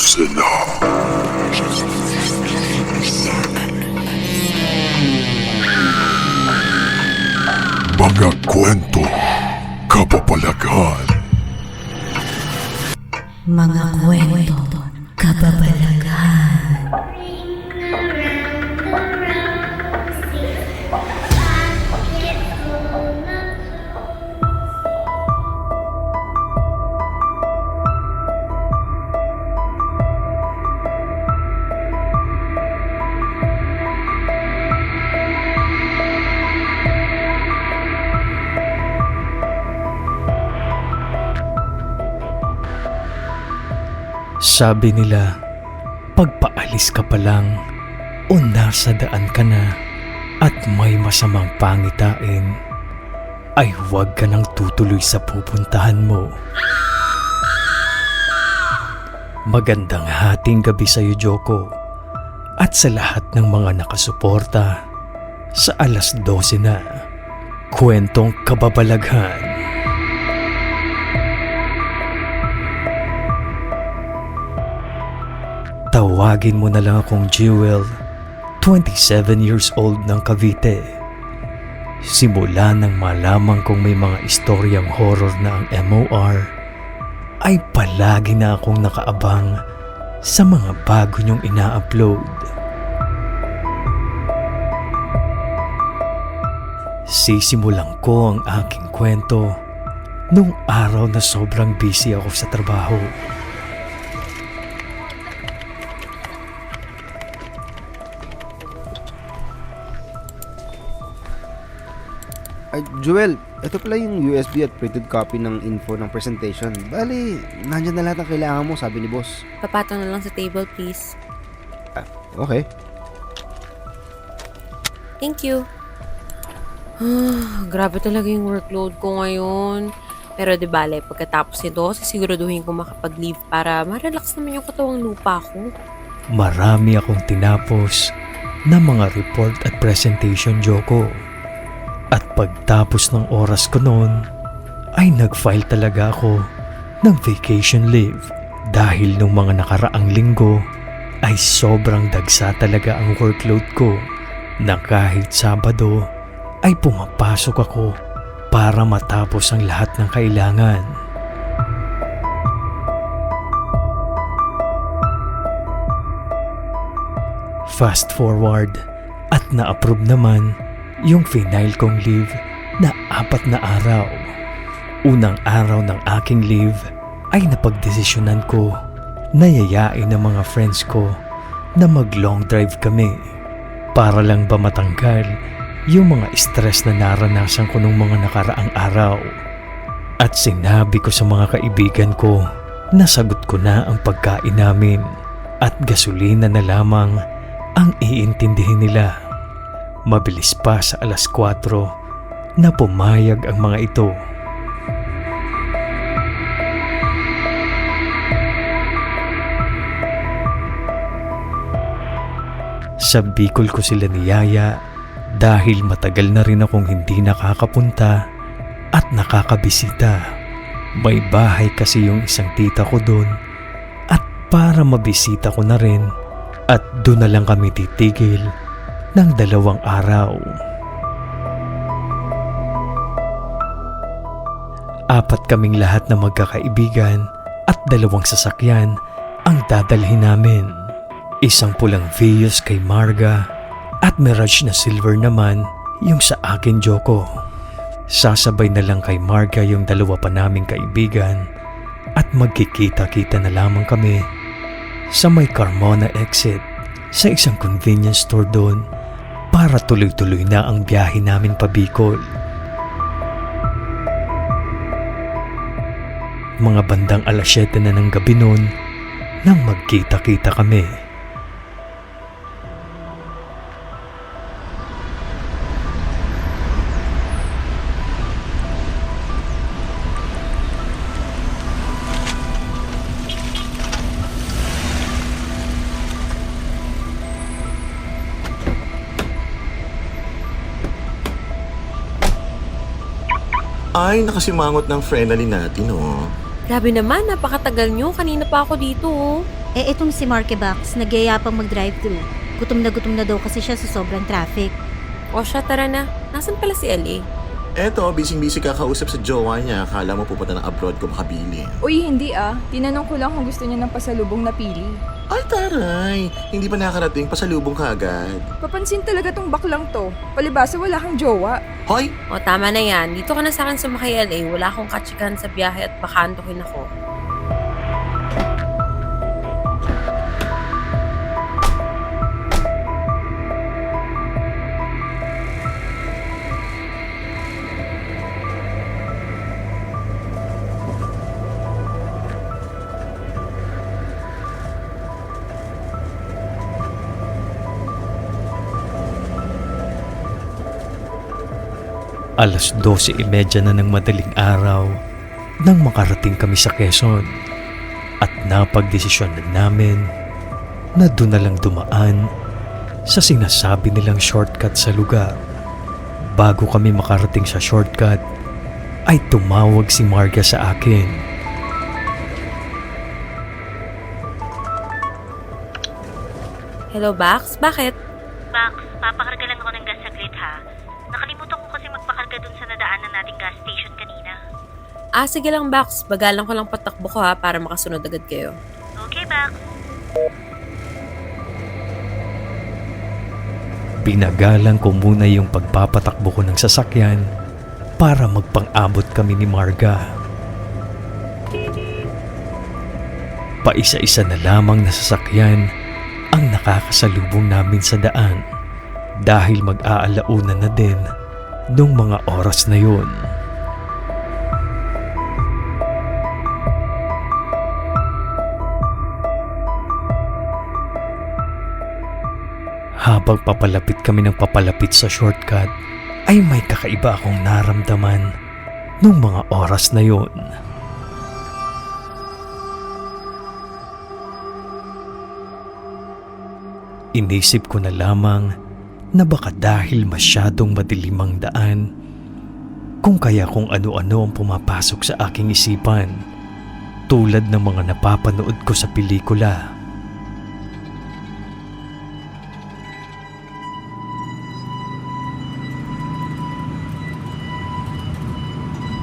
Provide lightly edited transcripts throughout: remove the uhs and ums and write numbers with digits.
Dosena. Mga kwento, kababalaghan. Mga kwento, kababalaghan. Sabi nila, pagpaalis ka pa lang o nasa daan ka na at may masamang pangitain, ay huwag ka nang tutuloy sa pupuntahan mo. Magandang hating gabi sa iyo, Joko, at sa lahat ng mga nakasuporta sa 12:00 na kwentong kababalaghan. Tawagin mo na lang akong Jewel, 27 years old ng Cavite. Simula nang malaman kong may mga istoryang horror na ang MOR, ay palagi na akong nakaabang sa mga bago niyong ina-upload. Sisimulan ko ang aking kwento nung araw na sobrang busy ako sa trabaho. Ay, Joel, ito pala yung USB at printed copy ng info ng presentation. Bali, nandyan na lahat ng kailangan mo, sabi ni boss. Papatong na lang sa table, please. Okay. Thank you. Grabe talaga yung workload ko ngayon. Pero di bale, pagkatapos nito, sisiguraduhin ko makapag-leave para ma-relax naman yung katawang lupa ko. Marami akong tinapos na mga report at presentation, Joko. At pagtapos ng oras ko noon, ay nag-file talaga ako ng vacation leave dahil nung mga nakaraang linggo ay sobrang dagsa talaga ang workload ko na kahit Sabado ay pumapasok ako para matapos ang lahat ng kailangan. Fast forward at na-approve naman yung final kong leave na 4 na araw. Unang araw ng aking leave ay napagdesisyonan ko na yayain ng mga friends ko na mag-long drive kami para lang ba matanggal yung mga stress na naranasan ko nung mga nakaraang araw. At sinabi ko sa mga kaibigan ko na sagot ko na ang pagkain namin at gasolina na lamang ang iintindihin nila. Mabilis pa sa 4:00 na pumayag ang mga ito. Sa Bicol ko sila niyaya dahil matagal na rin akong hindi nakakapunta at nakakabisita. May bahay kasi yung isang tita ko doon at para mabisita ko na rin at doon na lang kami titigil ng 2 araw. 4 kaming lahat na magkakaibigan at 2 sasakyan ang dadalhin namin. Isang pulang Vios kay Marga at Mirage na silver naman yung sa akin, Joko. Sasabay na lang kay Marga yung 2 pa naming kaibigan at magkikita-kita na lamang kami sa may Carmona exit sa isang convenience store doon para tuloy-tuloy na ang biyahe namin pa Bicol. Mga bandang 7:00 na ng gabi noon nang magkita-kita kami. Ay, nakasimangot ng friendly natin, oh. Grabe naman, napakatagal nyo. Kanina pa ako dito, oh. Itong si Markebax, nagyayapang mag-drive-thru. Gutom na daw kasi siya sa sobrang traffic. O siya, tara na. Nasaan pala si LA? Eto, busy-busy kakausap sa jowa niya. Akala mo pupunta ng abroad kung makabili. Uy, hindi ah. Tinanong ko lang kung gusto niya ng pasalubong na pili. Ay, taray! Hindi pa nakarating, pasalubong ka agad. Papansin talaga tong baklang to. Palibasa wala kang jowa. Hoy! O, tama na yan. Dito ka na sa akin sumakay LA. Wala akong katsikahan sa biyahe at baka antukin ako. Alas 12:30 na ng madaling araw nang makarating kami sa Quezon at napagdesisyon na namin na doon na lang dumaan sa sinasabi nilang shortcut sa lugar. Bago kami makarating sa shortcut ay tumawag si Marga sa akin. Hello, Bax? Bakit? Bax, papakarga lang ako ng gas saglit ha. Nakalimutan ko kasi magpakarga dun sa nadaanan nating gas station kanina. Sige lang, Bax. Bagalan ko lang patakbo ko ha para makasunod agad kayo. Okay, Bax. Binagalan ko muna yung pagpapatakbo ko ng sasakyan para magpang-abot kami ni Marga. Paisa-isa na lamang na sasakyan ang nakakasalubong namin sa daan dahil mag-aalauna na din nung mga oras na yun. Habang papalapit kami ng papalapit sa shortcut, ay may kakaiba akong naramdaman nung mga oras na yun. Inisip ko na lamang na baka dahil masyadong madilim ang daan, kung kaya kung ano-ano ang pumapasok sa aking isipan, tulad ng mga napapanood ko sa pelikula.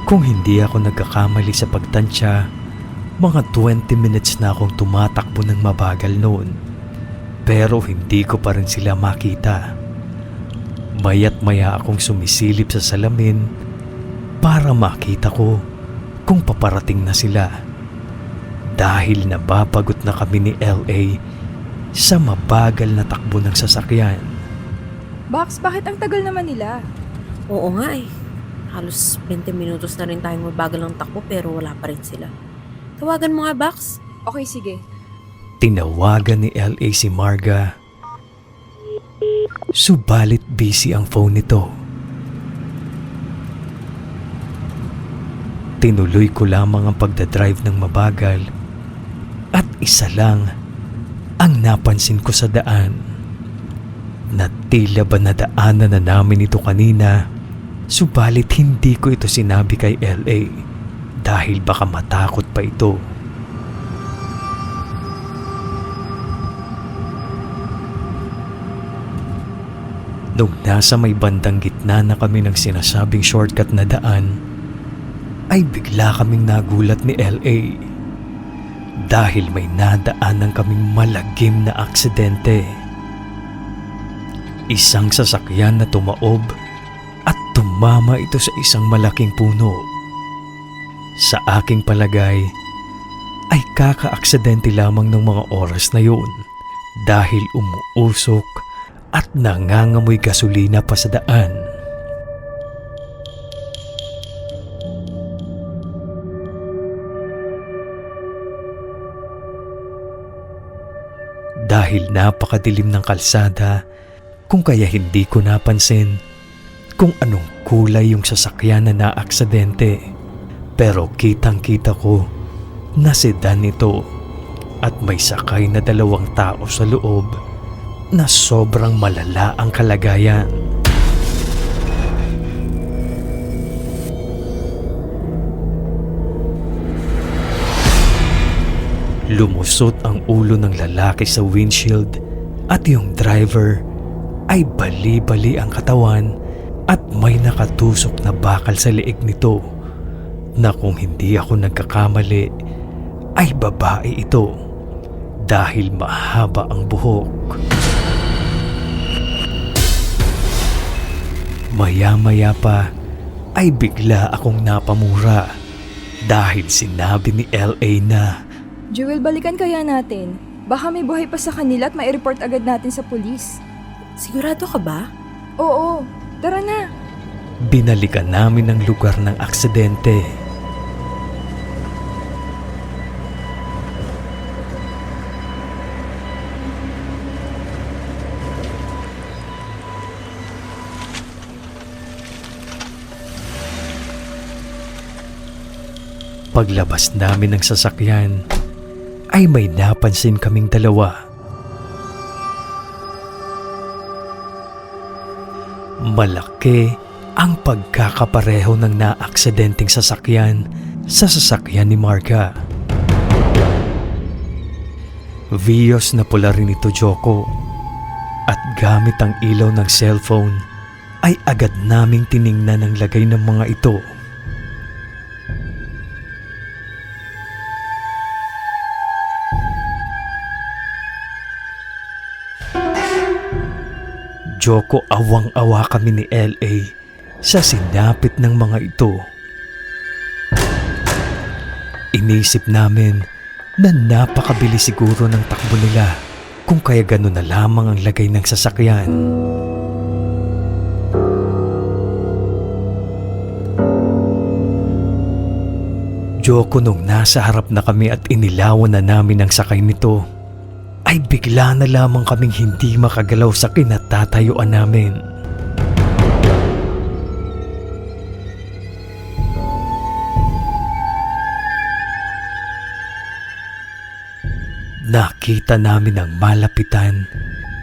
Kung hindi ako nagkakamali sa pagtansya, mga 20 minutes na akong tumatakbo ng mabagal noon. Pero hindi ko pa rin sila makita. Maya't maya akong sumisilip sa salamin para makita ko kung paparating na sila. Dahil nababagot na kami ni LA sa mabagal na takbo ng sasakyan. Bax, bakit ang tagal naman nila? Oo nga eh. Halos 20 minutos na rin tayong mabagal ng takbo pero wala pa rin sila. Tawagan mo nga, Bax. Okay, sige. Tinawagan ni LA si Marga. Subalit busy ang phone nito. Tinuloy ko lamang ang pagdadrive ng mabagal at isa lang ang napansin ko sa daan. Na tila ba nadaanan na namin ito kanina, subalit hindi ko ito sinabi kay LA dahil baka matakot pa ito. Nung nasa may bandang gitna na kami ng sinasabing shortcut na daan, ay bigla kaming nagulat ni LA dahil may nadaanan kaming malagim na aksidente. Isang sasakyan na tumaob at tumama ito sa isang malaking puno. Sa aking palagay, ay kaka-aksidente lamang ng mga oras na yun dahil umuusok at nangangamoy gasolina pa sa daan. Dahil napakadilim ng kalsada, kung kaya hindi ko napansin kung anong kulay yung sasakyan na naaksidente. Pero kitang-kita ko na sedan ito at may sakay na 2 tao sa loob na sobrang malala ang kalagayan. Lumusot ang ulo ng lalaki sa windshield at yung driver ay bali-bali ang katawan at may nakatusok na bakal sa leeg nito na kung hindi ako nagkakamali ay babae ito dahil mahaba ang buhok. Maya-maya pa ay bigla akong napamura dahil sinabi ni LA na Jewel, balikan kaya natin. Baka may buhay pa sa kanila at mai-report agad natin sa pulis. Sigurado ka ba? Oo, tara na. binalikan namin ang lugar ng aksidente. Paglabas namin ng sasakyan, ay may napansin kaming dalawa. Malaki ang pagkakapareho ng naaksidenteng sasakyan sa sasakyan ni Marga. Vios na pula rin ito, Joko, at gamit ang ilaw ng cellphone ay agad naming tiningnan ang lagay ng mga ito. Joko, awang-awa kami ni LA sa sinapit ng mga ito. Inisip namin na napakabilis siguro ng takbo nila kung kaya gano'n na lamang ang lagay ng sasakyan. Joko, nung nasa harap na kami at inilawan na namin ang sakay nito, ay bigla na lamang kaming hindi makagalaw sa kinatatayuan namin. Nakita namin ang malapitan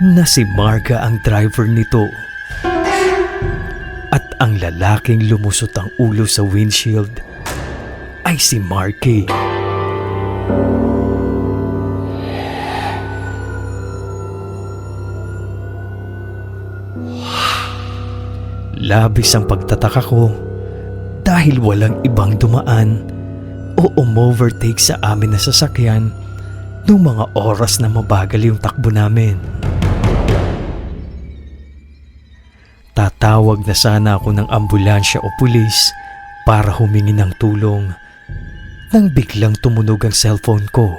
na si Marga ang driver nito at ang lalaking lumusot ang ulo sa windshield ay si Marky. Labis ang pagtataka ko dahil walang ibang dumaan o umovertake sa amin na sasakyan noong mga oras na mabagal yung takbo namin. Tatawag na sana ako ng ambulansya o pulis para humingi ng tulong nang biglang tumunog ang cellphone ko.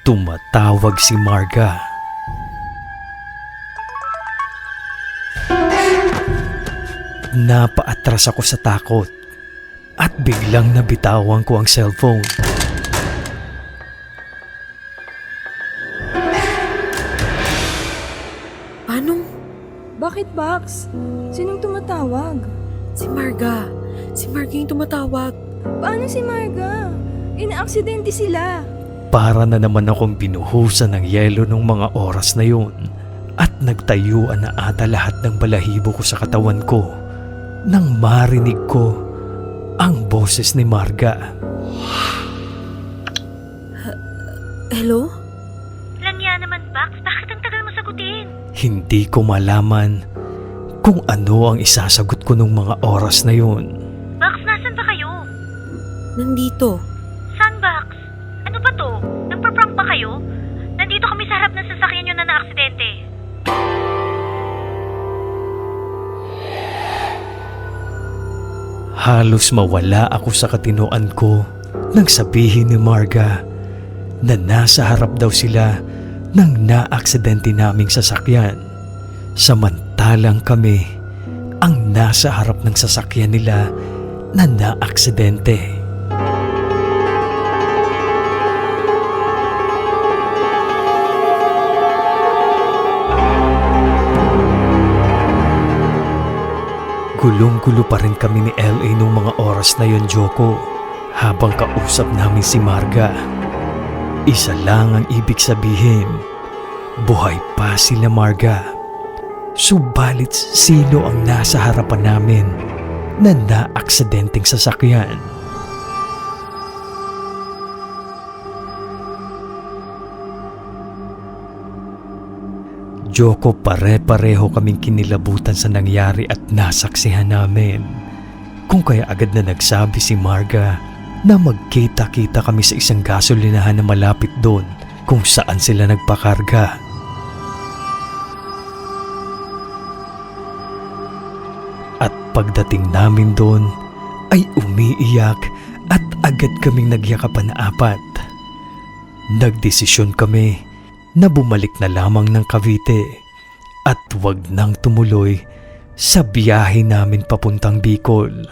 Tumatawag si Marga. Napaatras ako sa takot at biglang nabitawan ko ang cellphone. Paano? Bakit, Bax? Sinong tumatawag? Si Marga. Si Marga yung tumatawag. Paano si Marga? Inaaksidente sila. Para na naman akong binuhusan ng yelo nung mga oras na yun at nagtayuan na ata lahat ng balahibo ko sa katawan ko nang marinig ko ang boses ni Marga. Hello? Langya naman, Bax. Bakit ang tagal mo sagutin? Hindi ko malaman kung ano ang isasagot ko nung mga oras na yun. Bax, nasan ba kayo? Nandito. Saan, Bax? Ano ba to? Nagpa-prank ba kayo? Nandito kami sa harap ng sasakyan nyo na naaksidente. Halos mawala ako sa katinoan ko nang sabihin ni Marga na nasa harap daw sila ng naaksidente naming sasakyan. Samantalang kami ang nasa harap ng sasakyan nila na naaksidente. Gulong-gulo pa rin kami ni LA nung mga oras na yon, Joko, habang kausap namin si Marga. Isa lang ang ibig sabihin, buhay pa sila Marga. Subalit sino ang nasa harapan namin na naaksidenteng sasakyan? Joko, pare-pareho kaming kinilabutan sa nangyari at nasaksihan namin. Kung kaya agad na nagsabi si Marga na magkita-kita kami sa isang gasolinahan na malapit doon kung saan sila nagpakarga. At pagdating namin doon ay umiiyak at agad kaming nagyakapan na apat. Nagdesisyon kami na bumalik na lamang ng Cavite at wag nang tumuloy sa biyahe namin papuntang Bicol.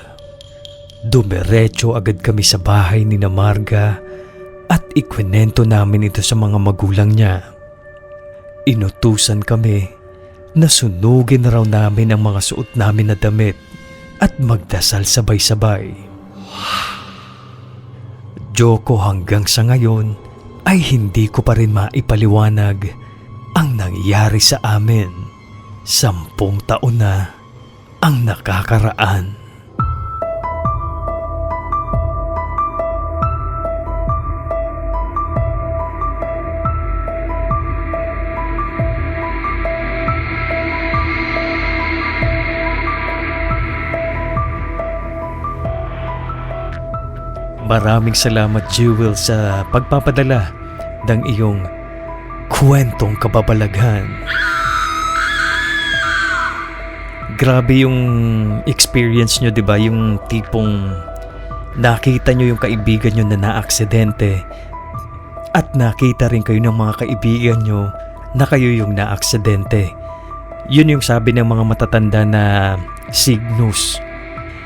Dumiretso agad kami sa bahay ni Marga at ikwento namin ito sa mga magulang niya. Inutusan kami na sunugin raw namin ang mga suot namin na damit at magdasal sabay-sabay. Joko, hanggang sa ngayon ay hindi ko pa rin maipaliwanag ang nangyari sa amin. 10 taon na ang nakakaraan. Maraming salamat, Jewel, sa pagpapadala ng iyong kwentong kababalaghan. Grabe yung experience nyo, di ba? Yung tipong nakita nyo yung kaibigan nyo na naaksidente at nakita rin kayo ng mga kaibigan nyo na kayo yung naaksidente. Yun yung sabi ng mga matatanda na signus.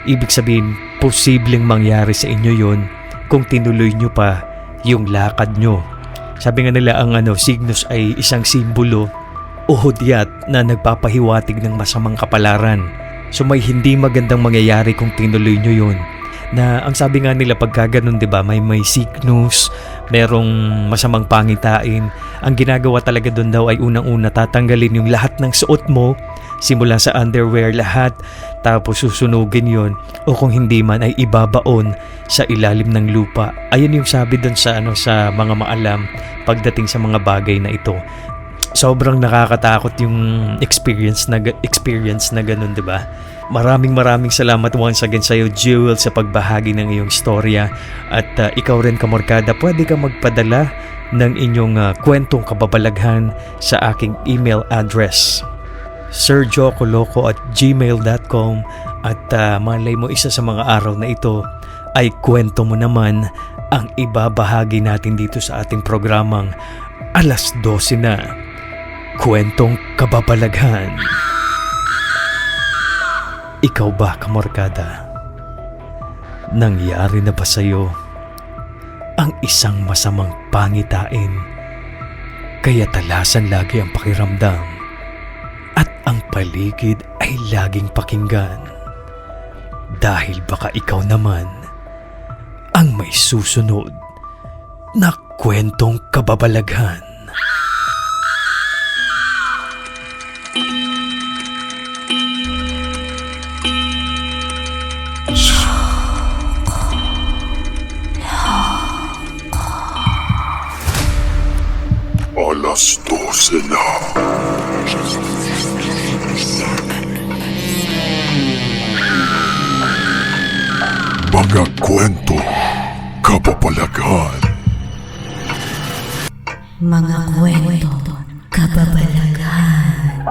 Ibig sabihin, posibleng mangyari sa inyo yon kung tinuloy nyo pa yung lakad nyo. Sabi nga nila, ang signus ay isang simbolo o hudyat na nagpapahiwatig ng masamang kapalaran. So may hindi magandang mangyayari kung tinuloy nyo yun. Na ang sabi nga nila, pagka ganun, diba, may signus, merong masamang pangitain. Ang ginagawa talaga doon daw ay unang-una tatanggalin yung lahat ng suot mo, simula sa underwear lahat, tapos susunugin yon, o kung hindi man ay ibabaon sa ilalim ng lupa. Ayun yung sabi doon sa sa mga maalam pagdating sa mga bagay na ito. Sobrang nakakatakot yung experience na ganun, 'di ba? Maraming salamat once again sa iyo, Jewel, sa pagbahagi ng iyong storya. At ikaw rin, Kamorkada, pwede kang magpadala ng inyong kwentong kababalaghan sa aking email address, serjocoloco@gmail.com. At malay mo, isa sa mga araw na ito ay kwento mo naman ang ibabahagi natin dito sa ating programang 12:00 na Kwentong Kababalaghan. Ikaw ba, Kamorkada? Nangyari na ba sa'yo ang isang masamang pangitain kaya talasan lagi ang pakiramdam at ang paligid ay laging pakinggan? Dahil baka ikaw naman ang may susunod na kwentong kababalaghan. Alas 12 na. Mga kwento kababalaghan. Mga kwento kababalaghan.